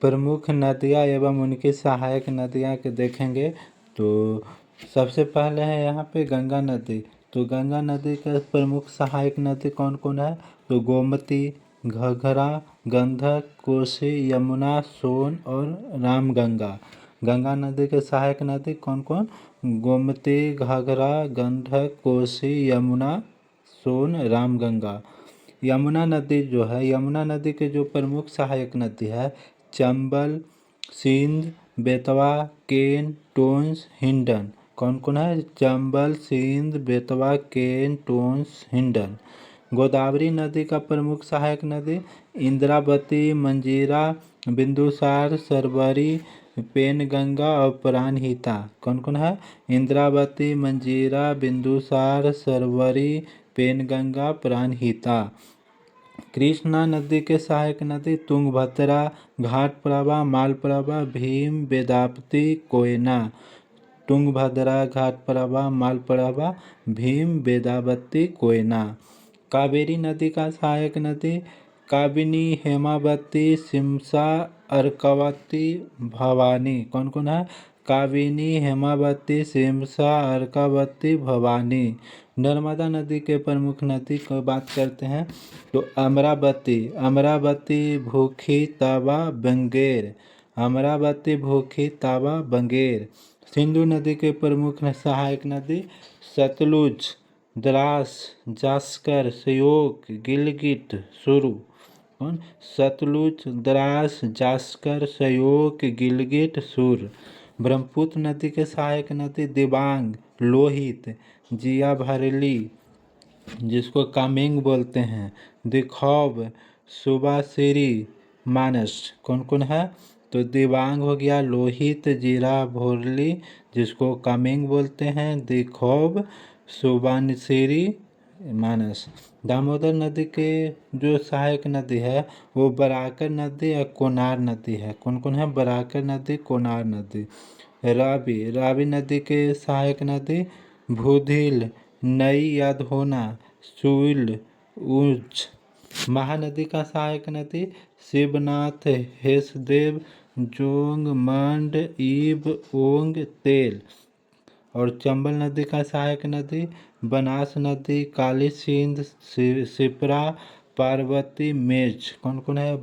प्रमुख नदियाँ एवं उनकी सहायक नदियाँ के देखेंगे तो सबसे पहले है यहाँ पे गंगा नदी। तो गंगा नदी का प्रमुख सहायक नदी कौन कौन है? तो गोमती, घघरा, गंडक, कोसी, यमुना, सोन और रामगंगा। गंगा नदी के सहायक नदी कौन कौन? गोमती, घघरा, गंडक, कोसी, यमुना, सोन, रामगंगा। यमुना नदी जो है, यमुना नदी के जो प्रमुख सहायक नदी है चंबल, सिंध, बेतवा, केन, टोंस, हिंडन। कौन कौन है? चंबल, सिंध, बेतवा, केन, टोंस, हिंडन। गोदावरी नदी का प्रमुख सहायक नदी इंद्रावती, मंजीरा, बिंदुसार, सरबरी, पेनगंगा और प्राणहिता। कौन कौन है? इंद्रावती, मंजीरा, बिंदुसार, सरवरी, पेनगंगा, प्राणहिता। कृष्णा नदी के सहायक नदी तुंगभद्रा, घाटप्रभा, मालप्रभा, भीम, वेदावती, कोयना। तुंगभद्रा, घाटप्रभा, मालप्रभा, भीम, वेदावती, कोयना। कावेरी नदी का सहायक नदी काबिनी, हेमावती, सिमसा, अर्कावती, भवानी। कौन कौन है? काबिनी, हेमावती, सिमसा, अर्कावती, भवानी। नर्मदा नदी के प्रमुख नदी की बात करते हैं तो अमरावती, अमरावती, भूखी, तावा, बंगेर। अमरावती, भूखी, तावा, बंगेर। सिंधु नदी के प्रमुख सहायक नदी सतलुज, द्रास, जास्कर, श्योक, गिलगिट, सुरु। कौन? सतलुज, द्रास, जास्कर, श्योक, गिलगिट, सुर। ब्रह्मपुत्र नदी के सहायक नदी दिबांग, लोहित, जिया भरली जिसको कामेंग बोलते हैं, दिखौब, सुबासिरी, मानस। कौन कौन है? तो दिबांग हो गया, लोहित, जीरा भोरली जिसको कामेंग बोलते हैं, दिखौब, सुबानसिरी, मानस। दामोदर नदी के जो सहायक नदी है वो बराकर नदी और कोनार नदी है। कौन कौन है? बराकर नदी, कोनार नदी। रावी, रावी नदी के सहायक नदी भूधिल, नई या धोना, सुइल, उच्च। महानदी का सहायक नदी शिवनाथ, हेसदेव, जोंग, मंड, ईब, ओंग, तेल। और चंबल नदी का सहायक नदी बनास नदी, काली सिंध, शिप्रा, पार्वती, मेज। कौन कौन है?